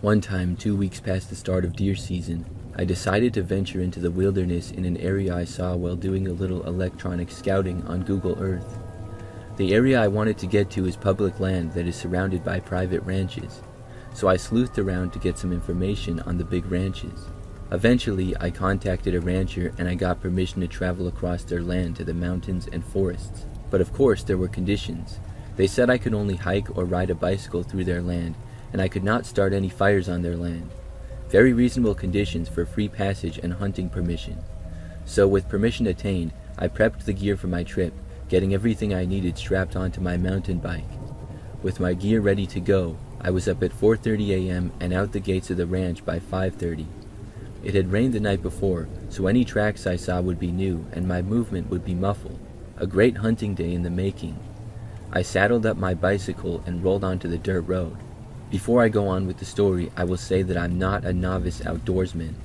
One time, 2 weeks past the start of deer season, I decided to venture into the wilderness in an area I saw while doing a little electronic scouting on Google Earth. The area I wanted to get to is public land that is surrounded by private ranches, so I sleuthed around to get some information on the big ranches. Eventually, I contacted a rancher and I got permission to travel across their land to the mountains and forests. But of course, there were conditions. They said I could only hike or ride a bicycle through their land, and I could not start any fires on their land. Very reasonable conditions for free passage and hunting permission. So with permission attained, I prepped the gear for my trip, getting everything I needed strapped onto my mountain bike. With my gear ready to go, I was up at 4:30 a.m. and out the gates of the ranch by 5:30. It had rained the night before, so any tracks I saw would be new and my movement would be muffled. A great hunting day in the making. I saddled up my bicycle and rolled onto the dirt road. Before I go on with the story, I will say that I'm not a novice outdoorsman.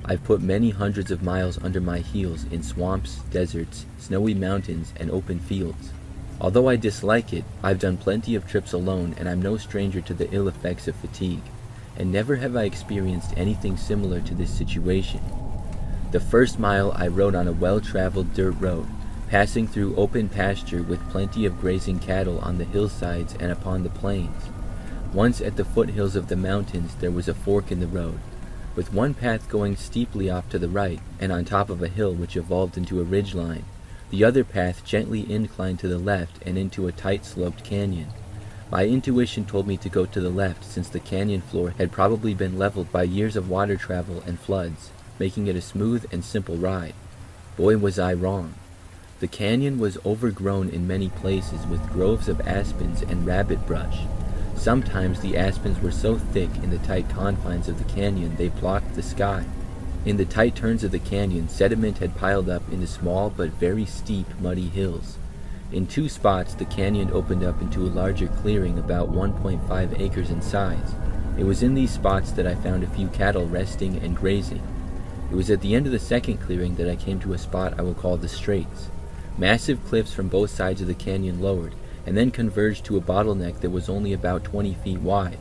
I've put many hundreds of miles under my heels in swamps, deserts, snowy mountains, and open fields. Although I dislike it, I've done plenty of trips alone and I'm no stranger to the ill effects of fatigue. And never have I experienced anything similar to this situation. The first mile I rode on a well-traveled dirt road, passing through open pasture with plenty of grazing cattle on the hillsides and upon the plains. Once at the foothills of the mountains there was a fork in the road, with one path going steeply off to the right and on top of a hill which evolved into a ridgeline. The other path gently inclined to the left and into a tight-sloped canyon. My intuition told me to go to the left since the canyon floor had probably been leveled by years of water travel and floods, making it a smooth and simple ride. Boy, was I wrong. The canyon was overgrown in many places with groves of aspens and rabbit brush. Sometimes the aspens were so thick in the tight confines of the canyon they blocked the sky. In the tight turns of the canyon, sediment had piled up into small but very steep muddy hills. In 2 spots, the canyon opened up into a larger clearing about 1.5 acres in size. It was in these spots that I found a few cattle resting and grazing. It was at the end of the second clearing that I came to a spot I will call the Straits. Massive cliffs from both sides of the canyon lowered, and then converged to a bottleneck that was only about 20 feet wide.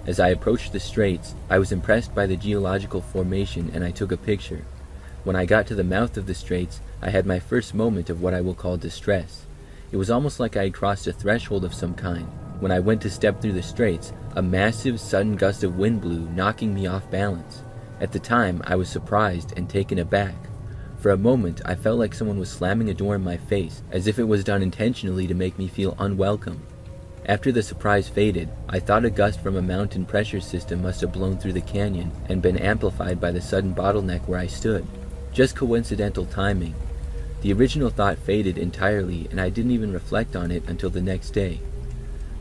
As I approached the Straits, I was impressed by the geological formation and I took a picture. When I got to the mouth of the Straits, I had my first moment of what I will call distress. It was almost like I had crossed a threshold of some kind. When I went to step through the Straits, a massive sudden gust of wind blew, knocking me off balance. At the time, I was surprised and taken aback. For a moment, I felt like someone was slamming a door in my face, as if it was done intentionally to make me feel unwelcome. After the surprise faded, I thought a gust from a mountain pressure system must have blown through the canyon and been amplified by the sudden bottleneck where I stood. Just coincidental timing. The original thought faded entirely, and I didn't even reflect on it until the next day.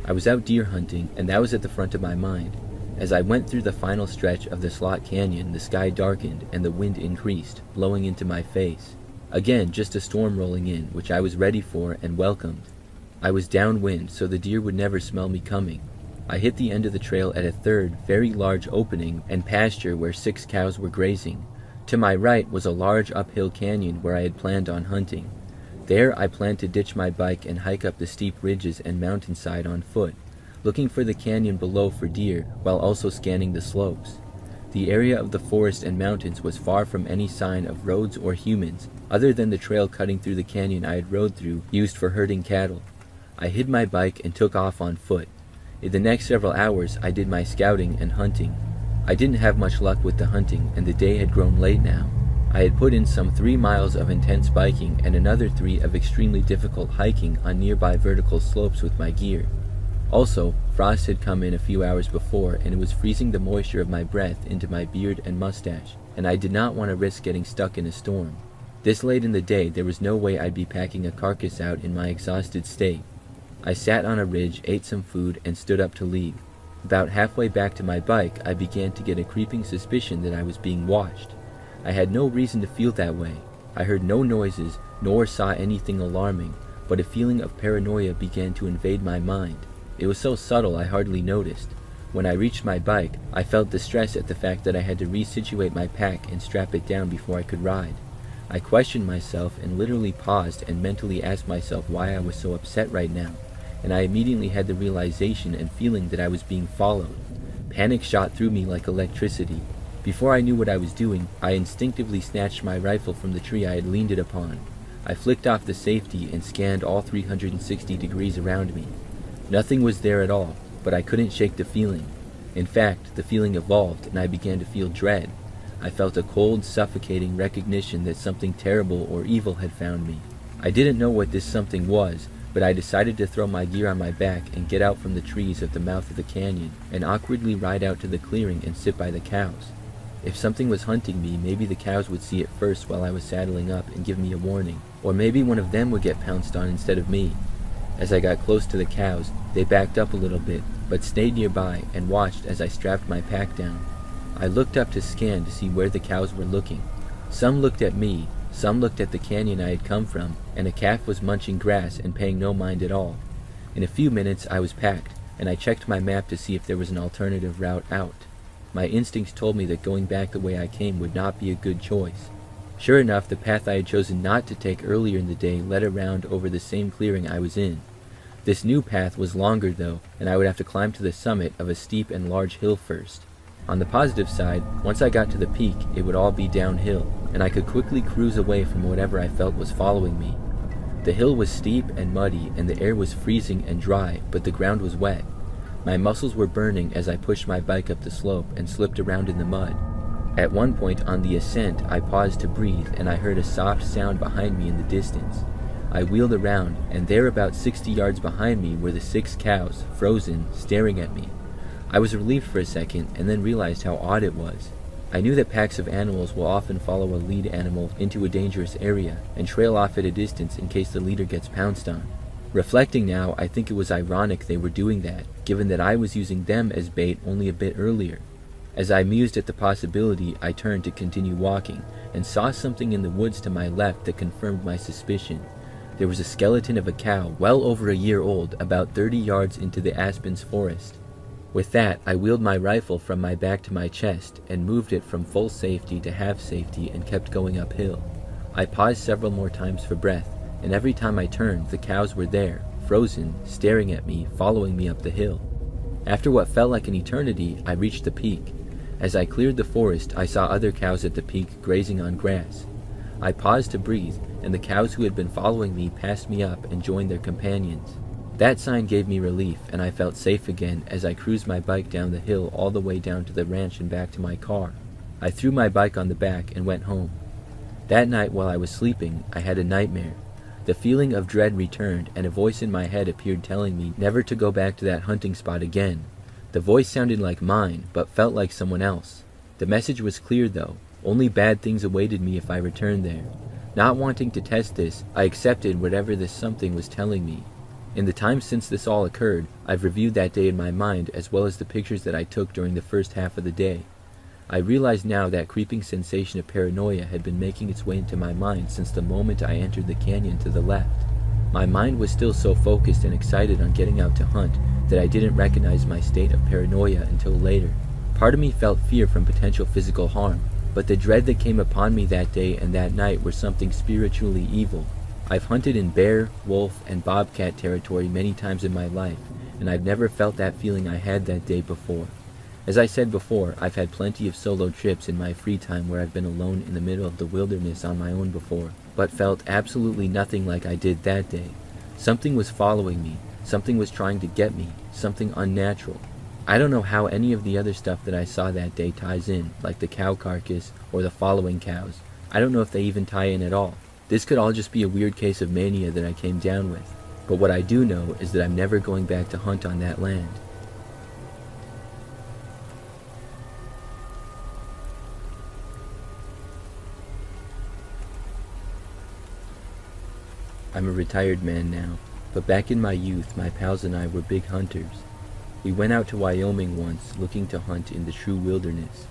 I was out deer hunting, and that was at the front of my mind. As I went through the final stretch of the Slot Canyon, the sky darkened and the wind increased, blowing into my face. Again, just a storm rolling in, which I was ready for and welcomed. I was downwind, so the deer would never smell me coming. I hit the end of the trail at a third, very large opening and pasture where 6 cows were grazing. To my right was a large uphill canyon where I had planned on hunting. There I planned to ditch my bike and hike up the steep ridges and mountainside on foot, looking for the canyon below for deer while also scanning the slopes. The area of the forest and mountains was far from any sign of roads or humans, other than the trail cutting through the canyon I had rode through, used for herding cattle. I hid my bike and took off on foot. In the next several hours, I did my scouting and hunting. I didn't have much luck with the hunting, and the day had grown late now. I had put in some 3 miles of intense biking and another 3 of extremely difficult hiking on nearby vertical slopes with my gear. Also, frost had come in a few hours before, and it was freezing the moisture of my breath into my beard and mustache, and I did not want to risk getting stuck in a storm. This late in the day, there was no way I'd be packing a carcass out in my exhausted state. I sat on a ridge, ate some food, and stood up to leave. About halfway back to my bike, I began to get a creeping suspicion that I was being watched. I had no reason to feel that way. I heard no noises, nor saw anything alarming, but a feeling of paranoia began to invade my mind. It was so subtle I hardly noticed. When I reached my bike, I felt distress at the fact that I had to resituate my pack and strap it down before I could ride. I questioned myself and literally paused and mentally asked myself why I was so upset right now, and I immediately had the realization and feeling that I was being followed. Panic shot through me like electricity. Before I knew what I was doing, I instinctively snatched my rifle from the tree I had leaned it upon. I flicked off the safety and scanned all 360 degrees around me. Nothing was there at all, but I couldn't shake the feeling. In fact, the feeling evolved, and I began to feel dread. I felt a cold, suffocating recognition that something terrible or evil had found me. I didn't know what this something was, but I decided to throw my gear on my back and get out from the trees at the mouth of the canyon and awkwardly ride out to the clearing and sit by the cows. If something was hunting me, maybe the cows would see it first while I was saddling up and give me a warning, or maybe one of them would get pounced on instead of me. As I got close to the cows, they backed up a little bit, but stayed nearby and watched as I strapped my pack down. I looked up to scan to see where the cows were looking. Some looked at me, some looked at the canyon I had come from, and a calf was munching grass and paying no mind at all. In a few minutes I was packed, and I checked my map to see if there was an alternative route out. My instincts told me that going back the way I came would not be a good choice. Sure enough, the path I had chosen not to take earlier in the day led around over the same clearing I was in. This new path was longer though, and I would have to climb to the summit of a steep and large hill first. On the positive side, once I got to the peak, it would all be downhill, and I could quickly cruise away from whatever I felt was following me. The hill was steep and muddy, and the air was freezing and dry, but the ground was wet. My muscles were burning as I pushed my bike up the slope and slipped around in the mud. At one point on the ascent, I paused to breathe, and I heard a soft sound behind me in the distance. I wheeled around, and there about 60 yards behind me were the 6 cows, frozen, staring at me. I was relieved for a second, and then realized how odd it was. I knew that packs of animals will often follow a lead animal into a dangerous area, and trail off at a distance in case the leader gets pounced on. Reflecting now, I think it was ironic they were doing that, given that I was using them as bait only a bit earlier. As I mused at the possibility, I turned to continue walking, and saw something in the woods to my left that confirmed my suspicion. There was a skeleton of a cow, well over a year old, about 30 yards into the aspens forest. With that, I wheeled my rifle from my back to my chest, and moved it from full safety to half safety and kept going uphill. I paused several more times for breath, and every time I turned, the cows were there, frozen, staring at me, following me up the hill. After what felt like an eternity, I reached the peak. As I cleared the forest, I saw other cows at the peak grazing on grass. I paused to breathe, and the cows who had been following me passed me up and joined their companions. That sign gave me relief, and I felt safe again as I cruised my bike down the hill all the way down to the ranch and back to my car. I threw my bike on the back and went home. That night while I was sleeping, I had a nightmare. The feeling of dread returned, and a voice in my head appeared telling me never to go back to that hunting spot again. The voice sounded like mine, but felt like someone else. The message was clear though. Only bad things awaited me if I returned there. Not wanting to test this, I accepted whatever this something was telling me. In the time since this all occurred, I've reviewed that day in my mind as well as the pictures that I took during the first half of the day. I realize now that creeping sensation of paranoia had been making its way into my mind since the moment I entered the canyon to the left. My mind was still so focused and excited on getting out to hunt that I didn't recognize my state of paranoia until later. Part of me felt fear from potential physical harm, but the dread that came upon me that day and that night were something spiritually evil. I've hunted in bear, wolf, and bobcat territory many times in my life, and I've never felt that feeling I had that day before. As I said before, I've had plenty of solo trips in my free time where I've been alone in the middle of the wilderness on my own before, but felt absolutely nothing like I did that day. Something was following me, something was trying to get me, something unnatural. I don't know how any of the other stuff that I saw that day ties in, like the cow carcass or the following cows. I don't know if they even tie in at all. This could all just be a weird case of mania that I came down with. But what I do know is that I'm never going back to hunt on that land. I'm a retired man now, but back in my youth, my pals and I were big hunters. We went out to Wyoming once, looking to hunt in the true wilderness.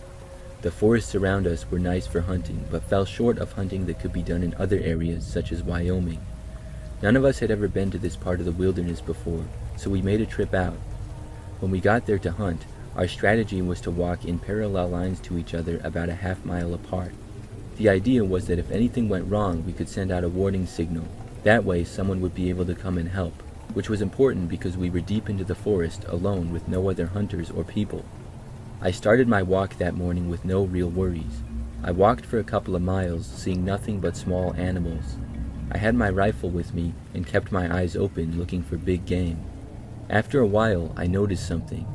The forests around us were nice for hunting, but fell short of hunting that could be done in other areas, such as Wyoming. None of us had ever been to this part of the wilderness before, so we made a trip out. When we got there to hunt, our strategy was to walk in parallel lines to each other about a half-mile apart. The idea was that if anything went wrong, we could send out a warning signal. That way, someone would be able to come and help, which was important because we were deep into the forest, alone with no other hunters or people. I started my walk that morning with no real worries. I walked for a couple of miles, seeing nothing but small animals. I had my rifle with me and kept my eyes open looking for big game. After a while, I noticed something.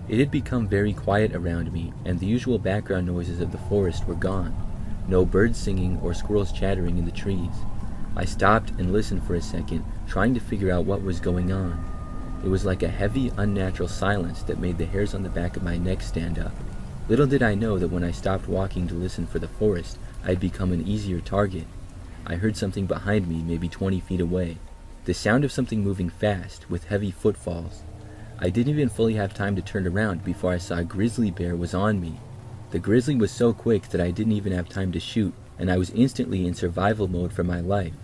It had become very quiet around me, and the usual background noises of the forest were gone. No birds singing or squirrels chattering in the trees. I stopped and listened for a second, trying to figure out what was going on. It was like a heavy, unnatural silence that made the hairs on the back of my neck stand up. Little did I know that when I stopped walking to listen for the forest, I had become an easier target. I heard something behind me, maybe 20 feet away. The sound of something moving fast, with heavy footfalls. I didn't even fully have time to turn around before I saw a grizzly bear was on me. The grizzly was so quick that I didn't even have time to shoot, and I was instantly in survival mode for my life.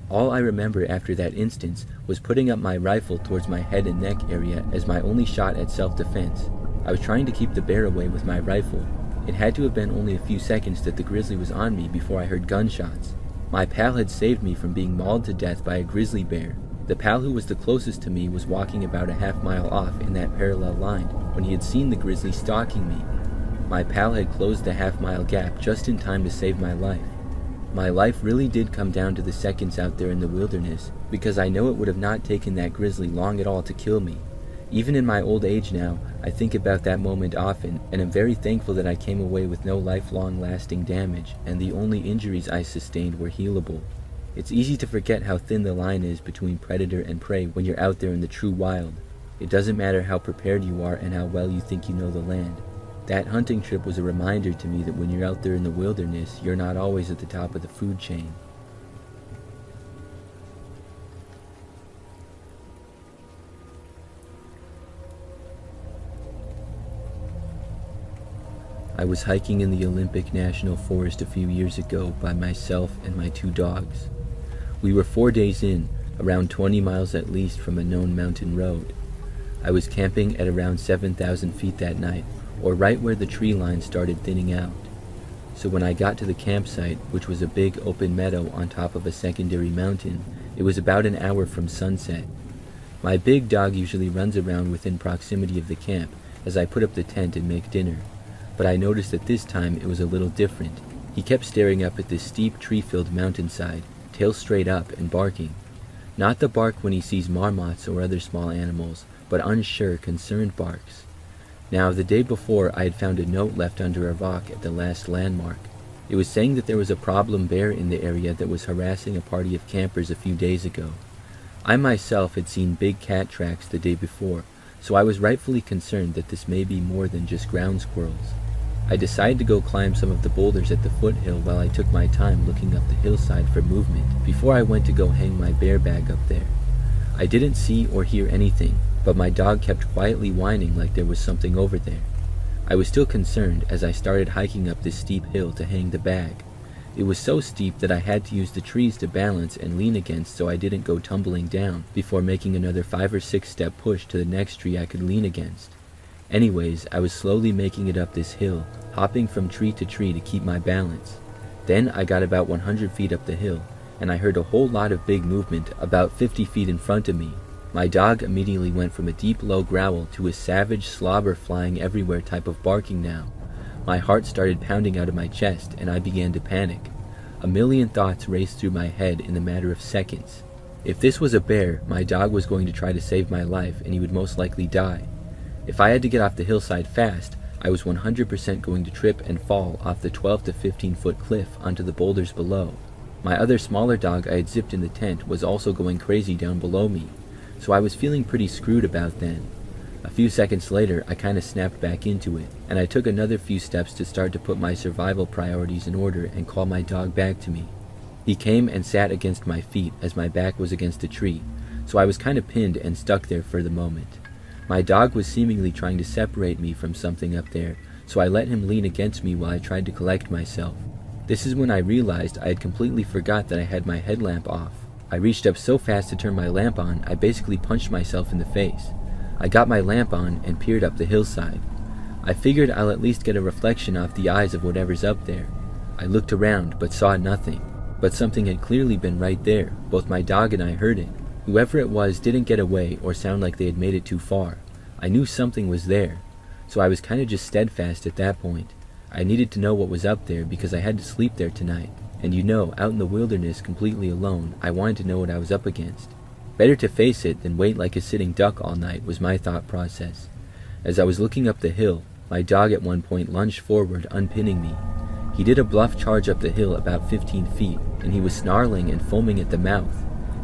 All I remember after that instance was putting up my rifle towards my head and neck area as my only shot at self-defense. I was trying to keep the bear away with my rifle. It had to have been only a few seconds that the grizzly was on me before I heard gunshots. My pal had saved me from being mauled to death by a grizzly bear. The pal who was the closest to me was walking about a half-mile off in that parallel line when he had seen the grizzly stalking me. My pal had closed the half-mile gap just in time to save my life. My life really did come down to the seconds out there in the wilderness, because I know it would have not taken that grizzly long at all to kill me. Even in my old age now, I think about that moment often, and am very thankful that I came away with no lifelong lasting damage, and the only injuries I sustained were healable. It's easy to forget how thin the line is between predator and prey when you're out there in the true wild. It doesn't matter how prepared you are and how well you think you know the land. That hunting trip was a reminder to me that when you're out there in the wilderness, you're not always at the top of the food chain. I was hiking in the Olympic National Forest a few years ago by myself and my 2 dogs. We were 4 days in, around 20 miles at least from a known mountain road. I was camping at around 7,000 feet that night, or right where the tree line started thinning out. So when I got to the campsite, which was a big open meadow on top of a secondary mountain, it was about an hour from sunset. My big dog usually runs around within proximity of the camp as I put up the tent and make dinner, but I noticed that this time it was a little different. He kept staring up at this steep tree-filled mountainside, tail straight up and barking. Not the bark when he sees marmots or other small animals, but unsure, concerned barks. Now, the day before, I had found a note left under a rock at the last landmark. It was saying that there was a problem bear in the area that was harassing a party of campers a few days ago. I myself had seen big cat tracks the day before, so I was rightfully concerned that this may be more than just ground squirrels. I decided to go climb some of the boulders at the foothill while I took my time looking up the hillside for movement before I went to go hang my bear bag up there. I didn't see or hear anything, but my dog kept quietly whining like there was something over there. I was still concerned as I started hiking up this steep hill to hang the bag. It was so steep that I had to use the trees to balance and lean against so I didn't go tumbling down before making another 5 or 6 step push to the next tree I could lean against. Anyways, I was slowly making it up this hill, hopping from tree to tree to keep my balance. Then I got about 100 feet up the hill, and I heard a whole lot of big movement about 50 feet in front of me. My dog immediately went from a deep low growl to a savage slobber flying everywhere type of barking now. My heart started pounding out of my chest and I began to panic. A million thoughts raced through my head in a matter of seconds. If this was a bear, my dog was going to try to save my life and he would most likely die. If I had to get off the hillside fast, I was 100% going to trip and fall off the 12 to 15 foot cliff onto the boulders below. My other smaller dog I had zipped in the tent was also going crazy down below me, so I was feeling pretty screwed about then. A few seconds later, I kinda snapped back into it, and I took another few steps to start to put my survival priorities in order and call my dog back to me. He came and sat against my feet as my back was against a tree, so I was kinda pinned and stuck there for the moment. My dog was seemingly trying to separate me from something up there, so I let him lean against me while I tried to collect myself. This is when I realized I had completely forgot that I had my headlamp off. I reached up so fast to turn my lamp on, I basically punched myself in the face. I got my lamp on and peered up the hillside. I figured I'll at least get a reflection off the eyes of whatever's up there. I looked around, but saw nothing. But something had clearly been right there. Both my dog and I heard it. Whoever it was didn't get away or sound like they had made it too far. I knew something was there. so I was kind of just steadfast at that point. I needed to know what was up there because I had to sleep there tonight, and out in the wilderness completely alone, I wanted to know what I was up against. Better to face it than wait like a sitting duck all night was my thought process. As I was looking up the hill, my dog at one point lunged forward, unpinning me. He did a bluff charge up the hill about 15 feet, and he was snarling and foaming at the mouth.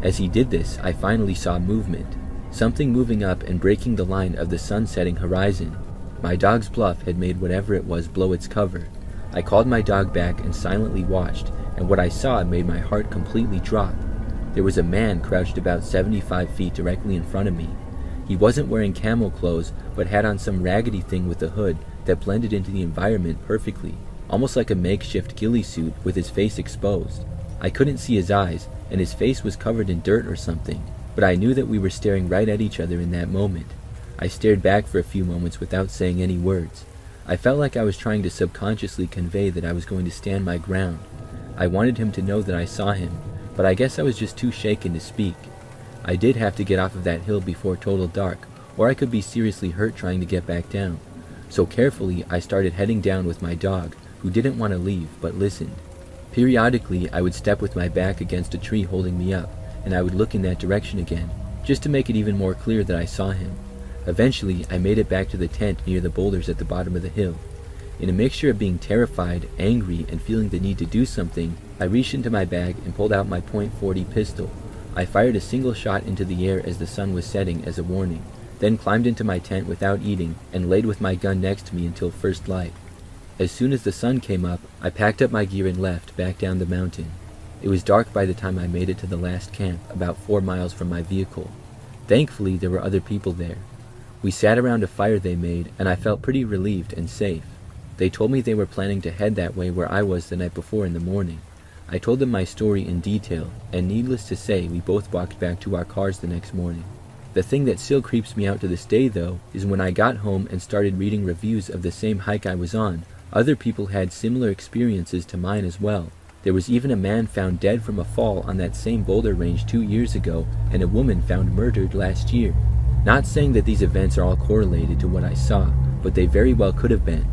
As he did this, I finally saw movement. Something moving up and breaking the line of the sun-setting horizon. My dog's bluff had made whatever it was blow its cover. I called my dog back and silently watched, and what I saw made my heart completely drop. There was a man crouched about 75 feet directly in front of me. He wasn't wearing camel clothes, but had on some raggedy thing with a hood that blended into the environment perfectly, almost like a makeshift ghillie suit with his face exposed. I couldn't see his eyes, and his face was covered in dirt or something, but I knew that we were staring right at each other in that moment. I stared back for a few moments without saying any words. I felt like I was trying to subconsciously convey that I was going to stand my ground. I wanted him to know that I saw him, but I guess I was just too shaken to speak. I did have to get off of that hill before total dark, or I could be seriously hurt trying to get back down. So carefully, I started heading down with my dog, who didn't want to leave, but listened. Periodically, I would step with my back against a tree holding me up, and I would look in that direction again, just to make it even more clear that I saw him. Eventually, I made it back to the tent near the boulders at the bottom of the hill. In a mixture of being terrified, angry, and feeling the need to do something, I reached into my bag and pulled out my .40 pistol. I fired a single shot into the air as the sun was setting as a warning, then climbed into my tent without eating and laid with my gun next to me until first light. As soon as the sun came up, I packed up my gear and left back down the mountain. It was dark by the time I made it to the last camp, about 4 miles from my vehicle. Thankfully, there were other people there. We sat around a fire they made, and I felt pretty relieved and safe. They told me they were planning to head that way where I was the night before in the morning. I told them my story in detail, and needless to say, we both walked back to our cars the next morning. The thing that still creeps me out to this day, though, is when I got home and started reading reviews of the same hike I was on, other people had similar experiences to mine as well. There was even a man found dead from a fall on that same boulder range 2 years ago, and a woman found murdered last year. Not saying that these events are all correlated to what I saw, but they very well could have been.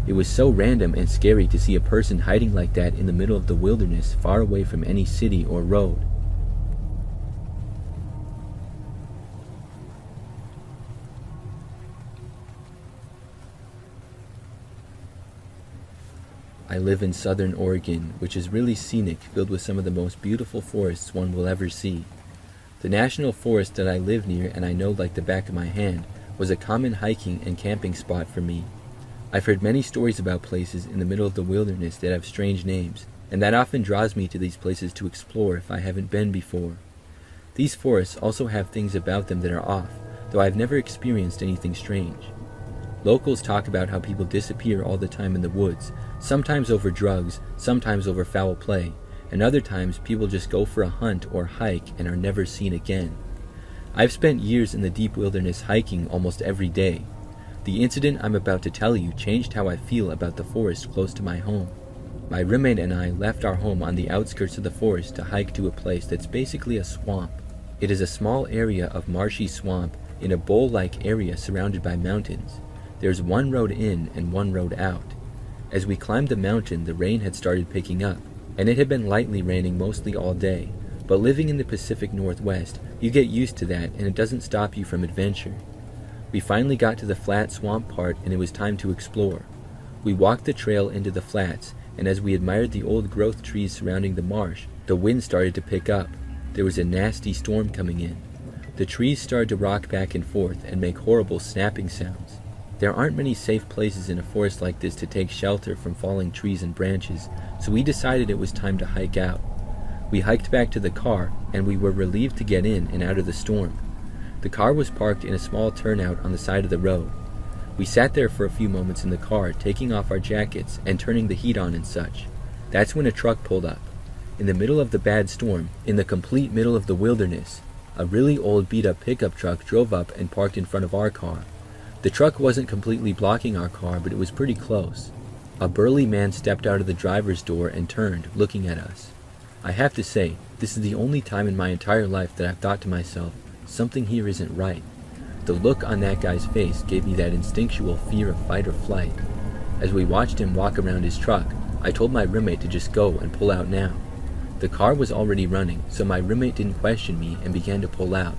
It was so random and scary to see a person hiding like that in the middle of the wilderness, far away from any city or road. I live in southern Oregon, which is really scenic, filled with some of the most beautiful forests one will ever see. The national forest that I live near and I know like the back of my hand was a common hiking and camping spot for me. I've heard many stories about places in the middle of the wilderness that have strange names, and that often draws me to these places to explore if I haven't been before. These forests also have things about them that are off, though I've never experienced anything strange. Locals talk about how people disappear all the time in the woods, sometimes over drugs, sometimes over foul play, and other times people just go for a hunt or hike and are never seen again. I've spent years in the deep wilderness hiking almost every day. The incident I'm about to tell you changed how I feel about the forest close to my home. My roommate and I left our home on the outskirts of the forest to hike to a place that's basically a swamp. It is a small area of marshy swamp in a bowl-like area surrounded by mountains. There's one road in and one road out. As we climbed the mountain, the rain had started picking up, and it had been lightly raining mostly all day, but living in the Pacific Northwest, you get used to that and it doesn't stop you from adventure. We finally got to the flat swamp part and it was time to explore. We walked the trail into the flats, and as we admired the old growth trees surrounding the marsh, the wind started to pick up. There was a nasty storm coming in. The trees started to rock back and forth and make horrible snapping sounds. There aren't many safe places in a forest like this to take shelter from falling trees and branches, so we decided it was time to hike out. We hiked back to the car, and we were relieved to get in and out of the storm. The car was parked in a small turnout on the side of the road. We sat there for a few moments in the car, taking off our jackets and turning the heat on and such. That's when a truck pulled up. In the middle of the bad storm, in the complete middle of the wilderness, a really old beat-up pickup truck drove up and parked in front of our car. The truck wasn't completely blocking our car, but it was pretty close. A burly man stepped out of the driver's door and turned, looking at us. I have to say, this is the only time in my entire life that I've thought to myself, something here isn't right. The look on that guy's face gave me that instinctual fear of fight or flight. As we watched him walk around his truck, I told my roommate to just go and pull out now. The car was already running, so my roommate didn't question me and began to pull out.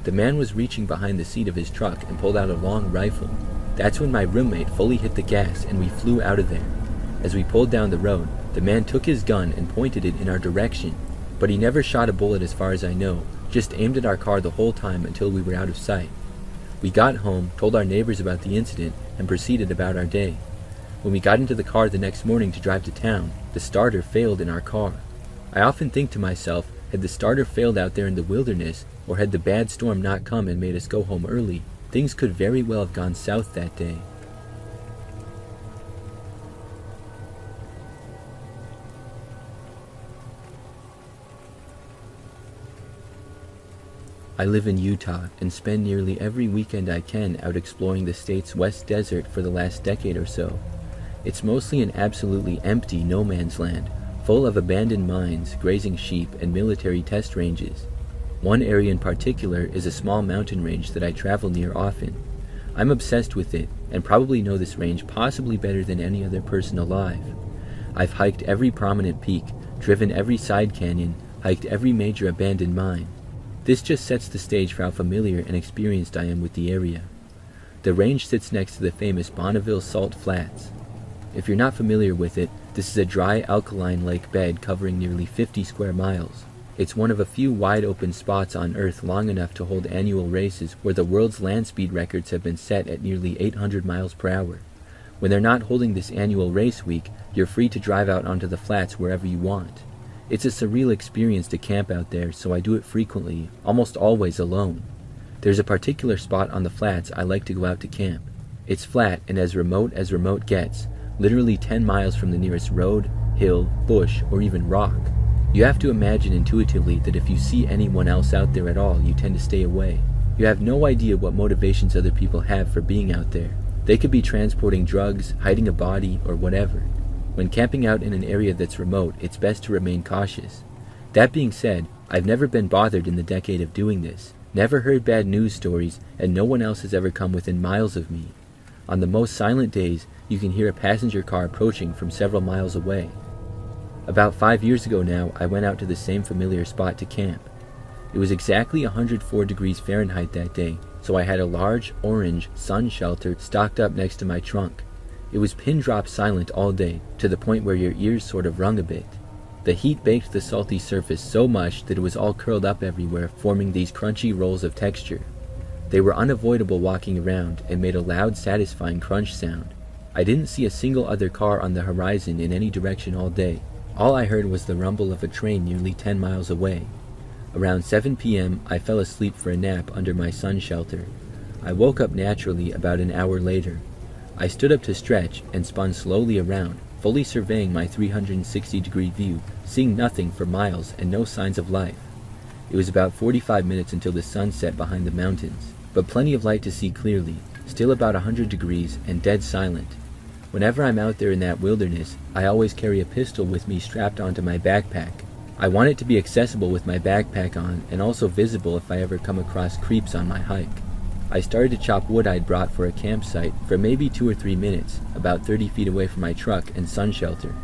The man was reaching behind the seat of his truck and pulled out a long rifle. That's when my roommate fully hit the gas and we flew out of there. As we pulled down the road, the man took his gun and pointed it in our direction, but he never shot a bullet as far as I know, just aimed at our car the whole time until we were out of sight. We got home, told our neighbors about the incident, and proceeded about our day. When we got into the car the next morning to drive to town, the starter failed in our car. I often think to myself, had the starter failed out there in the wilderness, or had the bad storm not come and made us go home early, things could very well have gone south that day. I live in Utah and spend nearly every weekend I can out exploring the state's West Desert for the last decade or so. It's mostly an absolutely empty no man's land, full of abandoned mines, grazing sheep, and military test ranges. One area in particular is a small mountain range that I travel near often. I'm obsessed with it, and probably know this range possibly better than any other person alive. I've hiked every prominent peak, driven every side canyon, hiked every major abandoned mine. This just sets the stage for how familiar and experienced I am with the area. The range sits next to the famous Bonneville Salt Flats. If you're not familiar with it, this is a dry alkaline lake bed covering nearly 50 square miles. It's one of a few wide open spots on Earth long enough to hold annual races where the world's land speed records have been set at nearly 800 miles per hour. When they're not holding this annual race week, you're free to drive out onto the flats wherever you want. It's a surreal experience to camp out there, so I do it frequently, almost always alone. There's a particular spot on the flats I like to go out to camp. It's flat and as remote gets, literally 10 miles from the nearest road, hill, bush, or even rock. You have to imagine intuitively that if you see anyone else out there at all, you tend to stay away. You have no idea what motivations other people have for being out there. They could be transporting drugs, hiding a body, or whatever. When camping out in an area that's remote, it's best to remain cautious. That being said, I've never been bothered in the decade of doing this, never heard bad news stories, and no one else has ever come within miles of me. On the most silent days, you can hear a passenger car approaching from several miles away. About 5 years ago now, I went out to the same familiar spot to camp. It was exactly 104 degrees Fahrenheit that day, so I had a large, orange sun shelter stocked up next to my trunk. It was pin-drop silent all day, to the point where your ears sort of rung a bit. The heat baked the salty surface so much that it was all curled up everywhere, forming these crunchy rolls of texture. They were unavoidable walking around, and made a loud, satisfying crunch sound. I didn't see a single other car on the horizon in any direction all day. All I heard was the rumble of a train nearly 10 miles away. Around 7 p.m., I fell asleep for a nap under my sun shelter. I woke up naturally about an hour later. I stood up to stretch and spun slowly around, fully surveying my 360-degree view, seeing nothing for miles and no signs of life. It was about 45 minutes until the sun set behind the mountains, but plenty of light to see clearly, still about 100 degrees and dead silent. Whenever I'm out there in that wilderness, I always carry a pistol with me strapped onto my backpack. I want it to be accessible with my backpack on and also visible if I ever come across creeps on my hike. I started to chop wood I'd brought for a campsite for maybe 2 or 3 minutes, about 30 feet away from my truck and sun shelter.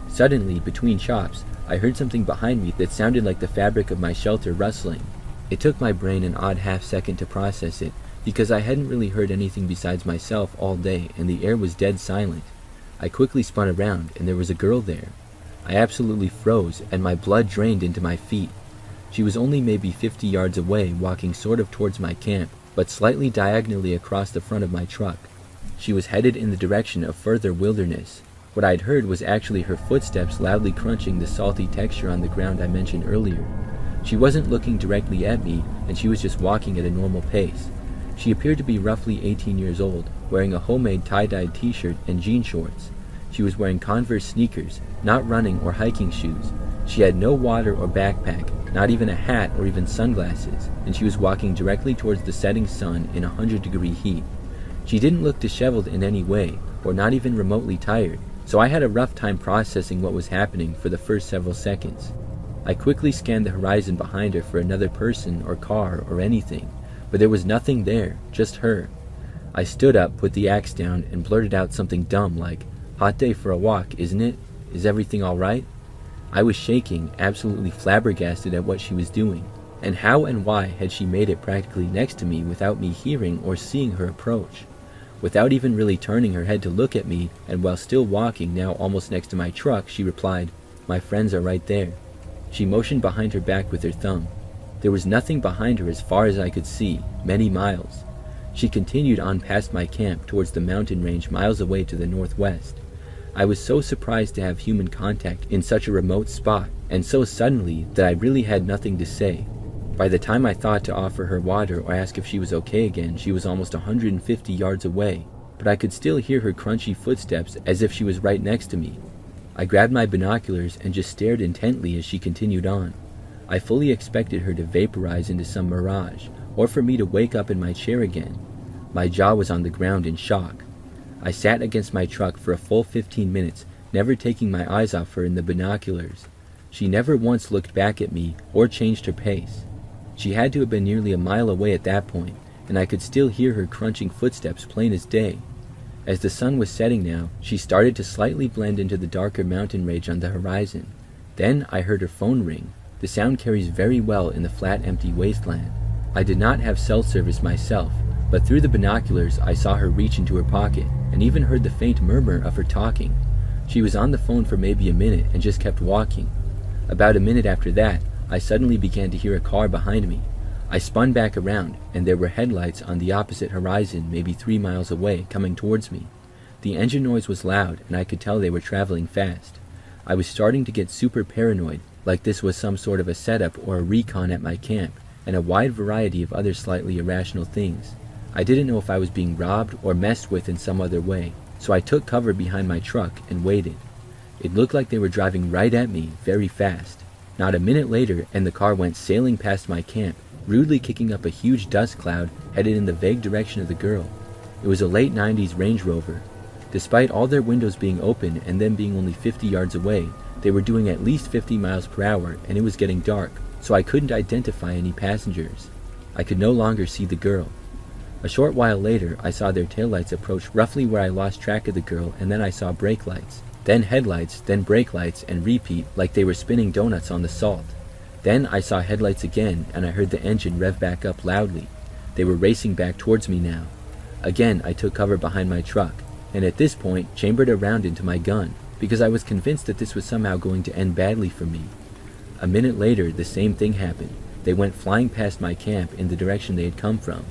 Suddenly, between chops, I heard something behind me that sounded like the fabric of my shelter rustling. It took my brain an odd half-second to process it, because I hadn't really heard anything besides myself all day and the air was dead silent. I quickly spun around and there was a girl there. I absolutely froze and my blood drained into my feet. She was only maybe 50 yards away, walking sort of towards my camp, but slightly diagonally across the front of my truck. She was headed in the direction of further wilderness. What I'd heard was actually her footsteps loudly crunching the salty texture on the ground I mentioned earlier. She wasn't looking directly at me, and she was just walking at a normal pace. She appeared to be roughly 18 years old, wearing a homemade tie-dyed t-shirt and jean shorts. She was wearing Converse sneakers, not running or hiking shoes. She had no water or backpack, not even a hat or even sunglasses, and she was walking directly towards the setting sun in 100-degree heat. She didn't look disheveled in any way, or not even remotely tired, so I had a rough time processing what was happening for the first several seconds. I quickly scanned the horizon behind her for another person or car or anything, but there was nothing there, just her. I stood up, put the axe down, and blurted out something dumb like, "Hot day for a walk, isn't it? Is everything all right?" I was shaking, absolutely flabbergasted at what she was doing, and how and why had she made it practically next to me without me hearing or seeing her approach? Without even really turning her head to look at me, and while still walking now almost next to my truck, she replied, "My friends are right there." She motioned behind her back with her thumb. There was nothing behind her as far as I could see, many miles. She continued on past my camp towards the mountain range miles away to the northwest. I was so surprised to have human contact in such a remote spot, and so suddenly, that I really had nothing to say. By the time I thought to offer her water or ask if she was okay again, she was almost 150 yards away, but I could still hear her crunchy footsteps as if she was right next to me. I grabbed my binoculars and just stared intently as she continued on. I fully expected her to vaporize into some mirage, or for me to wake up in my chair again. My jaw was on the ground in shock. I sat against my truck for a full 15 minutes, never taking my eyes off her in the binoculars. She never once looked back at me or changed her pace. She had to have been nearly a mile away at that point, and I could still hear her crunching footsteps plain as day. As the sun was setting now, she started to slightly blend into the darker mountain range on the horizon. Then I heard her phone ring. The sound carries very well in the flat, empty wasteland. I did not have cell service myself, but through the binoculars I saw her reach into her pocket, and even heard the faint murmur of her talking. She was on the phone for maybe a minute and just kept walking. About a minute after that, I suddenly began to hear a car behind me. I spun back around, and there were headlights on the opposite horizon, maybe 3 miles away, coming towards me. The engine noise was loud, and I could tell they were traveling fast. I was starting to get super paranoid, like this was some sort of a setup or a recon at my camp, and a wide variety of other slightly irrational things. I didn't know if I was being robbed or messed with in some other way, so I took cover behind my truck and waited. It looked like they were driving right at me, very fast. Not a minute later, and the car went sailing past my camp, rudely kicking up a huge dust cloud headed in the vague direction of the girl. It was a late 90s Range Rover. Despite all their windows being open and them being only 50 yards away, they were doing at least 50 miles per hour, and it was getting dark, so I couldn't identify any passengers. I could no longer see the girl. A short while later, I saw their taillights approach roughly where I lost track of the girl, and then I saw brake lights. Then headlights, then brake lights, and repeat like they were spinning donuts on the salt. Then I saw headlights again, and I heard the engine rev back up loudly. They were racing back towards me now. Again, I took cover behind my truck, and at this point chambered a round into my gun, because I was convinced that this was somehow going to end badly for me. A minute later, the same thing happened. They went flying past my camp in the direction they had come from,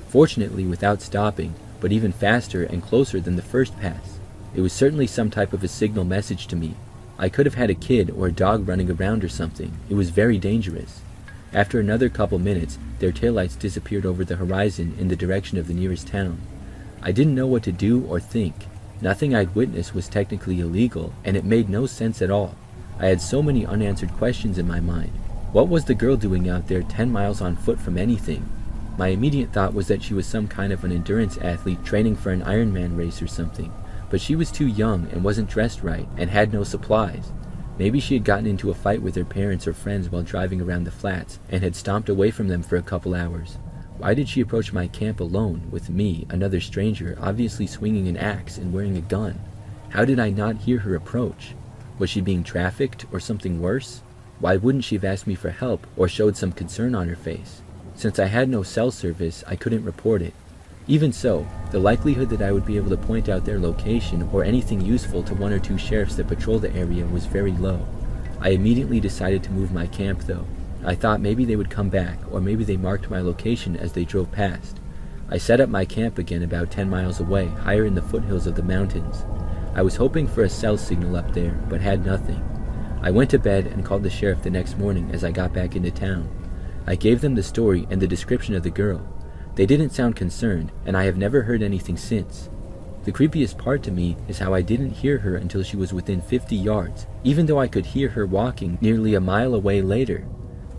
fortunately without stopping, but even faster and closer than the first pass. It was certainly some type of a signal message to me. I could have had a kid or a dog running around or something. It was very dangerous. After another couple minutes, their taillights disappeared over the horizon in the direction of the nearest town. I didn't know what to do or think. Nothing I'd witnessed was technically illegal, and it made no sense at all. I had so many unanswered questions in my mind. What was the girl doing out there 10 miles on foot from anything? My immediate thought was that she was some kind of an endurance athlete training for an Ironman race or something. But she was too young and wasn't dressed right and had no supplies. Maybe she had gotten into a fight with her parents or friends while driving around the flats and had stomped away from them for a couple hours. Why did she approach my camp alone, with me, another stranger, obviously swinging an axe and wearing a gun? How did I not hear her approach? Was she being trafficked or something worse? Why wouldn't she have asked me for help or showed some concern on her face? Since I had no cell service, I couldn't report it. Even so, the likelihood that I would be able to point out their location or anything useful to 1 or 2 sheriffs that patrol the area was very low. I immediately decided to move my camp though. I thought maybe they would come back, or maybe they marked my location as they drove past. I set up my camp again about 10 miles away, higher in the foothills of the mountains. I was hoping for a cell signal up there, but had nothing. I went to bed and called the sheriff the next morning as I got back into town. I gave them the story and the description of the girl. They didn't sound concerned, and I have never heard anything since. The creepiest part to me is how I didn't hear her until she was within 50 yards, even though I could hear her walking nearly a mile away later.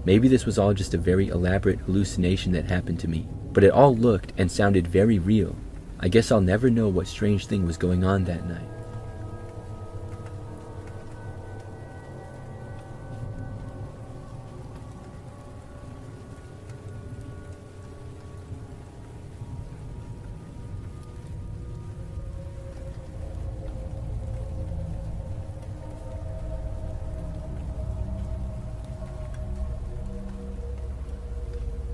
Maybe this was all just a very elaborate hallucination that happened to me, but it all looked and sounded very real. I guess I'll never know what strange thing was going on that night.